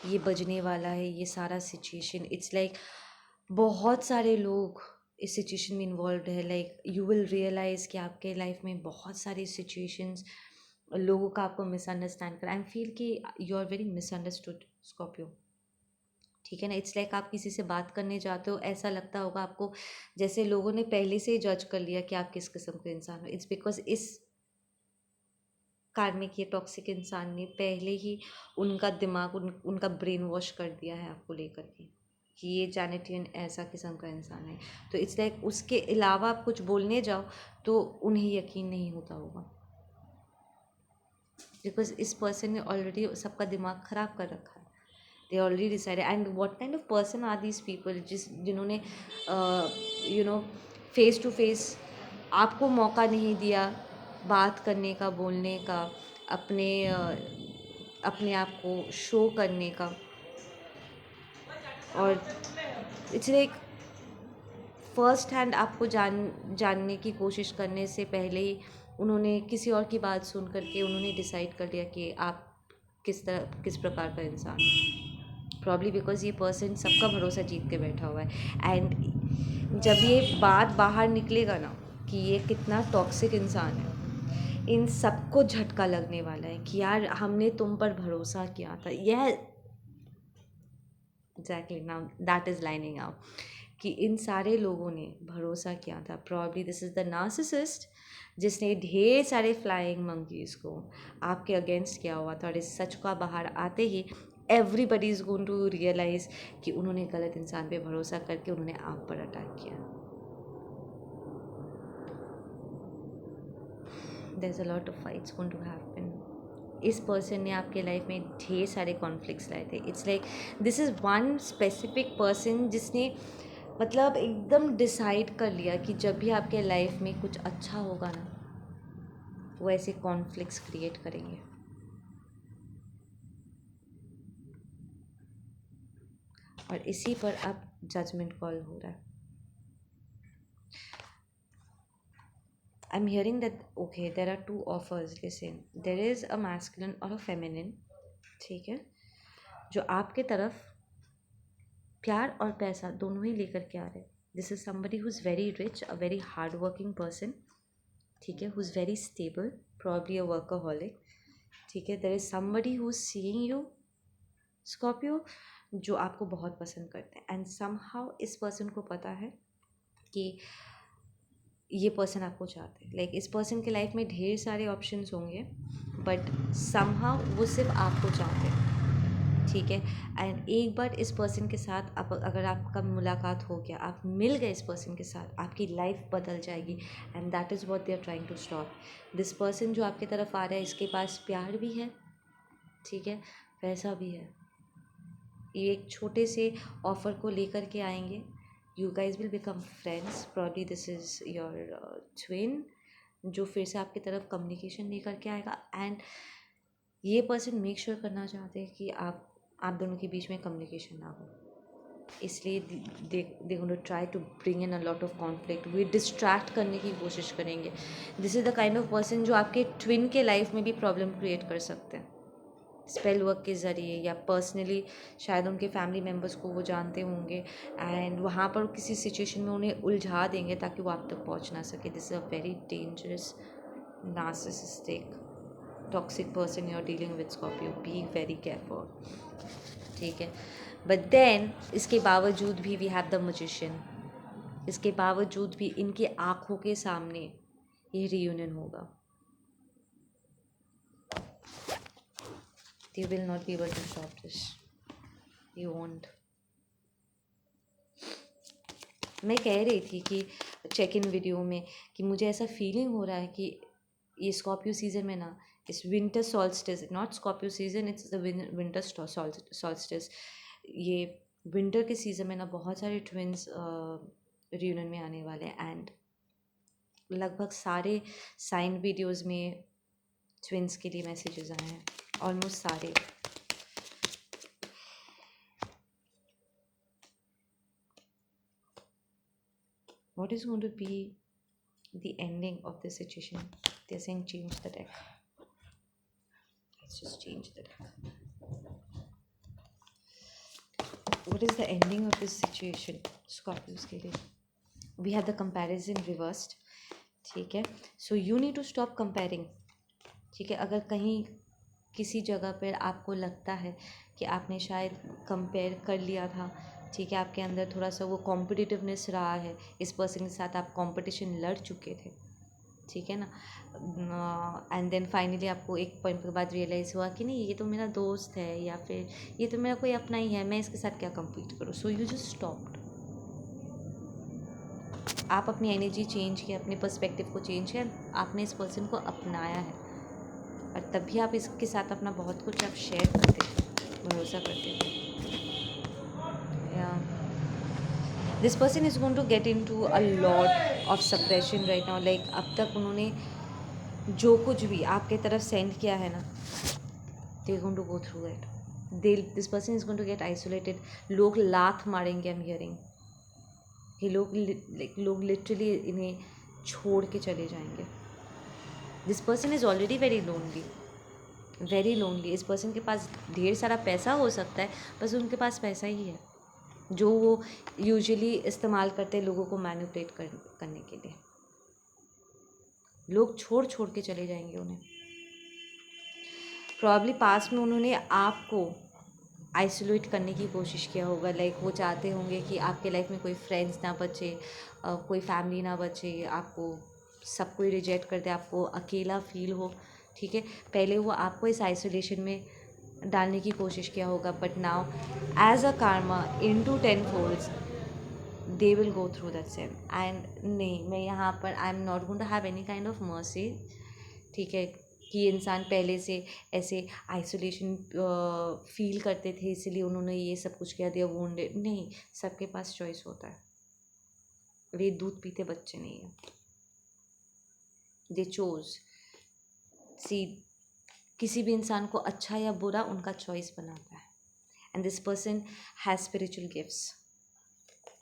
ये बजने वाला है ये सारा सिचुएशन। इट्स लाइक बहुत सारे लोग इस सिचुएशन में इन्वॉल्व है, लाइक यू विल रियलाइज़ कि आपके लाइफ में बहुत सारी सिचुएशंस, लोगों का आपको मिसअंडरस्टैंड कर। आई एम फील कि you are very misunderstood Scorpio, ठीक है ना। इट्स लाइक आप किसी से बात करने जाते हो, ऐसा लगता होगा आपको जैसे लोगों ने पहले से ही जज कर लिया कि आप किस किस्म के इंसान हो। इट्स बिकॉज इस कार्मिक ये टॉक्सिक इंसान ने पहले ही उनका दिमाग, उनका ब्रेन वॉश कर दिया है आपको लेकर के कि ये जैनेटियन ऐसा किस्म का इंसान है। तो इट्स लाइक उसके अलावा आप कुछ बोलने जाओ तो उन्हें यकीन नहीं होता होगा, बिकॉज इस पर्सन ने ऑलरेडी सबका दिमाग ख़राब कर रखा है। They already decided, and what kind of person are these people जिन्होंने you know face to face आपको मौका नहीं दिया बात करने का, बोलने का, अपने अपने आप को शो करने का। और इट्स लाइक फर्स्ट हैंड आपको जानने की कोशिश करने से पहले ही उन्होंने किसी और की बात सुन करके उन्होंने डिसाइड कर लिया कि आप किस प्रकार का इंसान हो। प्रॉब्ली बिकॉज ये पर्सन सबका भरोसा जीत के बैठा हुआ है, एंड जब ये बात बाहर निकलेगा ना कि ये कितना टॉक्सिक इंसान है, इन सबको झटका लगने वाला है कि यार हमने तुम पर भरोसा किया था। यह exactly now that is lining out कि इन सारे लोगों ने भरोसा किया था। Probably this is the narcissist जिसने ढेर सारे फ्लाइंग मंकीज़ को आपके अगेंस्ट किया हुआ था, और इस सच का बाहर आते ही everybody is going to realize कि उन्होंने गलत इंसान पे भरोसा करके उन्होंने आप पर अटैक किया। there's a lot of fights going to happen. इस पर्सन ने आपके लाइफ में ढेर सारे कॉन्फ्लिक्ट्स लाए थे। It's like this is one specific person जिसने मतलब एकदम डिसाइड कर लिया कि जब भी आपके लाइफ में कुछ अच्छा होगा ना, वो ऐसे कॉन्फ्लिक्ट्स क्रिएट करेंगे। और इसी पर अब जजमेंट कॉल हो रहा है। I'm hearing that okay, there are two offers. Listen, there is a masculine or a feminine, ठीक है, जो आपके तरफ प्यार और पैसा दोनों ही लेकर के आ रहे हैं। This is somebody who is very rich, a very hard working person, ठीक है, who is very stable, probably a workaholic, ठीक है। There is somebody who is seeing you Scorpio, जो आपको बहुत पसंद करते हैं, एंड समहाउ इस पर्सन को पता है कि ये पर्सन आपको चाहते हैं। लाइक इस पर्सन के लाइफ में ढेर सारे ऑप्शंस होंगे, बट समहाउ वो सिर्फ आपको चाहते हैं, ठीक है। एंड एक बार इस पर्सन के साथ आप अगर आपका मुलाकात हो गया, आप मिल गए इस पर्सन के साथ, आपकी लाइफ बदल जाएगी, and that is what they are trying to stop. This person जो आपकी तरफ आ रहा है, इसके पास प्यार भी है, ठीक है, पैसा भी है। ये एक छोटे से ऑफ़र को लेकर के आएंगे। You guys will become friends. Probably this is your twin, जो फिर से आपकी तरफ कम्युनिकेशन लेकर के आएगा, एंड ये पर्सन मेक श्योर करना चाहते हैं कि आप दोनों के बीच में कम्युनिकेशन ना हो, इसलिए they going to try to bring in a lot of conflict. वे डिस्ट्रैक्ट करने की कोशिश करेंगे। This is the kind of person जो आपके ट्विन के लाइफ में भी प्रॉब्लम क्रिएट कर सकते हैं, स्पेल वर्क के ज़रिए, या पर्सनली शायद उनके फैमिली मेम्बर्स को वो जानते होंगे, एंड वहाँ पर किसी सिचुएशन में उन्हें उलझा देंगे ताकि वो आप तक पहुँच ना सके। This is a very dangerous narcissistic toxic person you are dealing with Scorpio. Be very careful, ठीक है। बट देन इसके बावजूद भी वी हैव द मैजिशियन। इसके बावजूद भी इनकी आँखों के सामने ये रियूनियन होगा। They will not be able to stop this. You won't. मैं कह रही थी कि चेक इन वीडियो में कि मुझे ऐसा फीलिंग हो रहा है कि ये स्कॉर्पियो सीज़न में ना, इस winter solstice, not Scorpio season, it's the winter solstice, ये विंटर के सीज़न में ना बहुत सारे ट्विन्स रियूनियन में आने वाले हैं, एंड लगभग सारे साइन वीडियोज़ में ट्विन्स के लिए मैसेजेस आए हैं, ऑलमोस्ट सारे। What is going to be the ending of this situation? They're saying change the deck. Let's just change the deck. What is the ending of this situation? Scorpios के लिए we have the comparison reversed, ठीक है। So you need to stop comparing, ठीक है। अगर कहीं किसी जगह पर आपको लगता है कि आपने शायद कंपेयर कर लिया था, ठीक है, आपके अंदर थोड़ा सा वो कॉम्पिटिटिवनेस रहा है, इस पर्सन के साथ आप कंपटीशन लड़ चुके थे, ठीक है ना, एंड देन फाइनली आपको एक पॉइंट के बाद रियलाइज़ हुआ कि नहीं, ये तो मेरा दोस्त है, या फिर ये तो मेरा कोई अपना ही है, मैं इसके साथ क्या कम्पीट करूँ। So you just stopped. आप अपनी एनर्जी चेंज किया, अपने पर्सपेक्टिव को चेंज किया, आपने इस पर्सन को अपनाया है, और तभी आप इसके साथ अपना बहुत कुछ आप शेयर करते थे, भरोसा करते थे। This person is going to get into a lot of suppression right now. Like अब तक उन्होंने जो कुछ भी आपके तरफ सेंड किया है ना, they going to go through it. This person is going to get isolated. लोग लात मारेंगे, आई एम हियरिंग, कि लोग लिटरली इन्हें छोड़ के चले जाएंगे। This person is already very lonely. इस पर्सन के पास ढेर सारा पैसा हो सकता है, बस उनके पास पैसा ही है जो वो यूजुअली इस्तेमाल करते हैं लोगों को मैनिपुलेट करने के लिए। लोग छोड़ छोड़ के चले जाएंगे उन्हें। प्रॉब्ली पास्ट में उन्होंने आपको आइसोलेट करने की कोशिश किया होगा। लाइक वो चाहते होंगे कि आपके लाइफ में कोई फ्रेंड्स ना बचे, कोई फैमिली ना बचे, आपको सब कोई रिजेक्ट कर दे, आपको अकेला फील हो। ठीक है, पहले वो आपको इस आइसोलेशन में डालने की कोशिश किया होगा, but now as a karma into 10 folds they will go through that same. And नहीं, मैं यहाँ पर I am not going to have any kind of mercy. ठीक है, कि इंसान पहले से ऐसे आइसोलेशन फील करते थे इसलिए उन्होंने ये सब कुछ किया, दिया वुंडेड। नहीं, सबके पास चॉइस होता है। वे दूध पीते बच्चे नहीं हैं। दे चोज सी, किसी भी इंसान को अच्छा या बुरा उनका चॉइस बनाता है। And this person has spiritual gifts.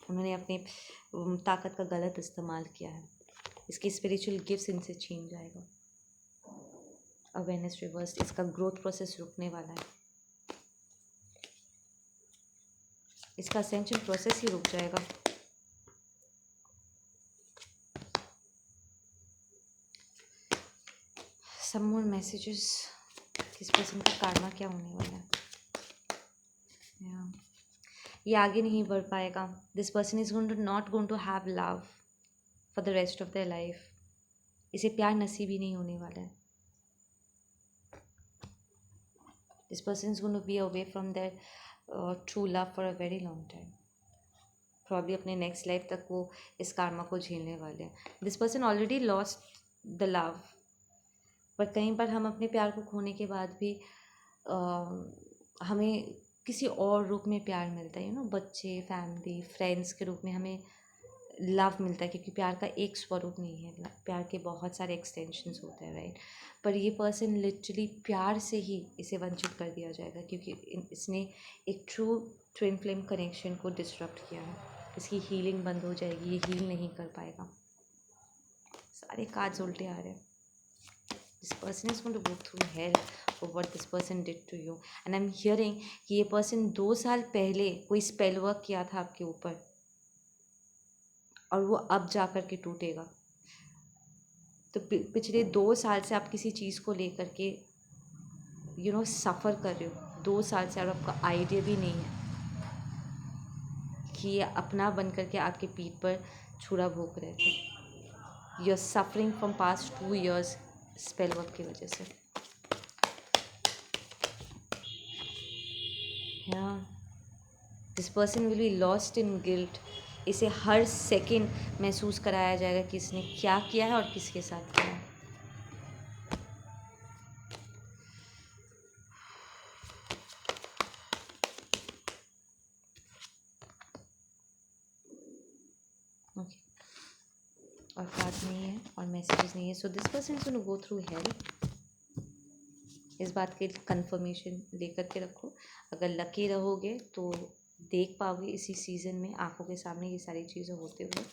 उन्होंने अपनी ताकत का गलत इस्तेमाल किया है। इसके स्पिरिचुअल गिफ्ट्स इनसे छीन जाएगा। अवेयरनेस रिवर्स, इसका ग्रोथ प्रोसेस रुकने वाला है। इसका असेंशन प्रोसेस ही रुक जाएगा। सम मोर मैसेजेस, किस पर्सन का कार्मा क्या होने वाला है। ये आगे नहीं बढ़ पाएगा। This person is not going to have love for the rest of their life. इसे प्यार नसीब ही नहीं होने वाला है। This person is going to be away from their true love for a very long time. Probably अपने नेक्स्ट लाइफ तक वो इस कार्मा को झेलने वाले हैं। This person already lost the love, पर कहीं पर हम अपने प्यार को खोने के बाद भी हमें किसी और रूप में प्यार मिलता है। बच्चे, फैमिली, फ्रेंड्स के रूप में हमें लव मिलता है, क्योंकि प्यार का एक स्वरूप नहीं है, प्यार के बहुत सारे एक्सटेंशंस होते हैं, राइट। पर ये पर्सन लिटरली प्यार से ही इसे वंचित कर दिया जाएगा, क्योंकि इसने एक ट्रू ट्विन फ्लेम कनेक्शन को डिस्टर्ब किया है। इसकी हीलिंग बंद हो जाएगी, ये हील नहीं कर पाएगा। सारे कार्ड्स उल्टे आ रहे हैं। This person is going to go through hell for what this person did to you. And I'm hearing कि ये person 2 साल पहले कोई स्पेल वर्क किया था आपके ऊपर, और वो अब जा कर के टूटेगा। तो पिछले 2 साल से आप किसी चीज़ को लेकर के सफ़र कर रहे हो 2 साल से, और आपका आइडिया भी नहीं है कि ये अपना बन करके आपके पीठ पर छुरा भोंक रहे थे। You are suffering from past 2 years spell work की वजह से। This person will be lost in guilt. इसे हर सेकंड महसूस कराया जाएगा कि इसने क्या किया है और किसके साथ किया है। ओके, और कार्ड नहीं है और मैसेजेस नहीं है। So this person is going to go through hell. इस बात की कंफर्मेशन लेकर के रखो। अगर लकी रहोगे तो देख पाओगे इसी सीज़न में आंखों के सामने ये सारी चीज़ें होते हुए।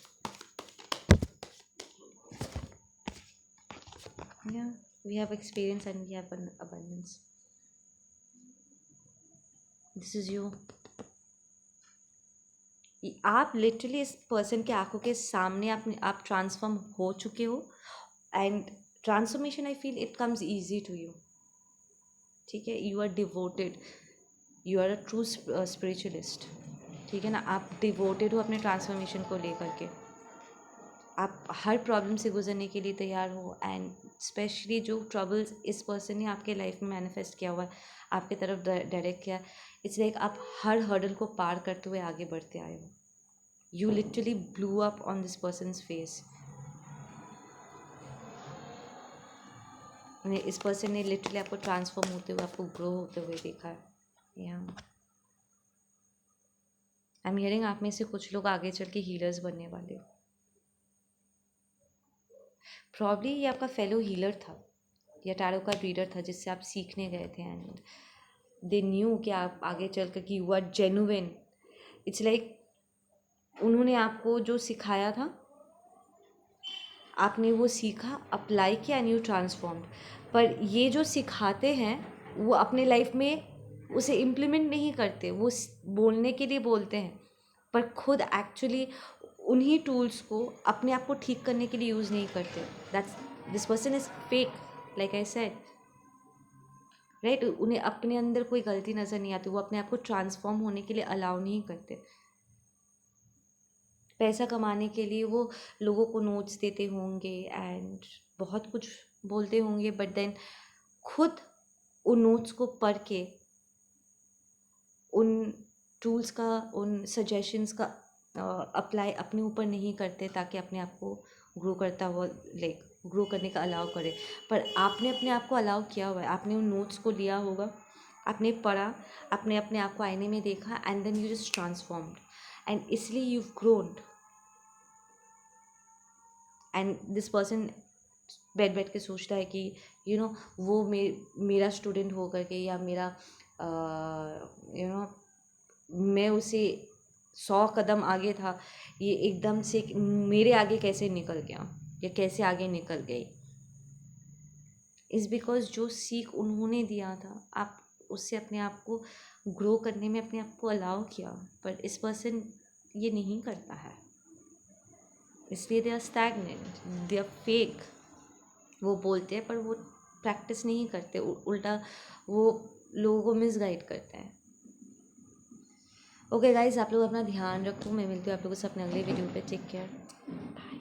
Yeah, we have experience and we have an abundance. This is you. आप लिटरली इस पर्सन के आंखों के सामने आप ट्रांसफॉर्म हो चुके हो। And transformation I feel it comes easy to you. ठीक है, you are devoted, you are a true spiritualist. ठीक है ना, आप डिवोटेड हो अपने ट्रांसफॉर्मेशन को लेकर के। आप हर प्रॉब्लम से गुजरने के लिए तैयार हो। एंड स्पेशली जो ट्रबल्स इस पर्सन ने आपके लाइफ में मैनिफेस्ट किया हुआ है, आपके तरफ डायरेक्ट किया, इट्स लाइक आप हर हर्डल को पार करते हुए आगे बढ़ते आए हो। You literally blew up on this persons face. इस पर्सन ने लिटरली आपको ट्रांसफॉर्म होते हुए, आपको ग्रो होते हुए देखा है। आई एम हियरिंग आप में से कुछ लोग आगे चल के हीलर्स बनने वाले हो। प्रॉब्ली ये आपका फेलो हीलर था या टैरो का रीडर था जिससे आप सीखने गए थे। एंड दे न्यू कि आप आगे चल कर कि you are genuine. It's like उन्होंने आपको जो सिखाया था आपने वो सीखा, अप्लाई किया एंड यू ट्रांसफॉर्म्ड। पर ये जो सिखाते हैं वो अपने लाइफ में उसे इम्प्लीमेंट नहीं करते, वो बोलने के लिए बोलते हैं पर खुद एक्चुअली उन्हीं टूल्स को अपने आप को ठीक करने के लिए यूज़ नहीं करते। That's this person is fake, like I said, right. उन्हें अपने अंदर कोई गलती नज़र नहीं आती, वो अपने आप को ट्रांसफॉर्म होने के लिए अलाउ नहीं करते। पैसा कमाने के लिए वो लोगों को नोट्स देते होंगे एंड बहुत कुछ बोलते होंगे, बट देन खुद उन नोट्स को पढ़ के उन टूल्स का, उन सजेशंस का अप्लाई अपने ऊपर नहीं करते ताकि अपने आप को ग्रो करता हुआ, लाइक ग्रो करने का अलाउ करे। पर आपने अपने आप को अलाउ किया हुआ है, आपने उन नोट्स को लिया होगा, आपने पढ़ा, आपने अपने आप को आईने में देखा and then you just transformed and इसलिए you grown. And this person बैठ बैठ के सोचता है कि वो मेरा स्टूडेंट हो करके या मेरा मैं उसे 100 कदम आगे था, ये एकदम से मेरे आगे कैसे निकल गया या कैसे आगे निकल गई। इज़ बिकॉज जो सीख उन्होंने दिया था, आप उससे अपने आप को ग्रो करने में अपने आप को अलाउ किया, पर इस पर्सन ये नहीं करता है, इसलिए they are stagnant, they are fake. वो बोलते हैं पर वो प्रैक्टिस नहीं करते, उल्टा वो लोगों को मिसगाइड करते हैं। ओके गाइज, आप लोग अपना ध्यान रखो, मैं मिलती हूँ आप लोगों से अपने अगले वीडियो पे। Take care, bye.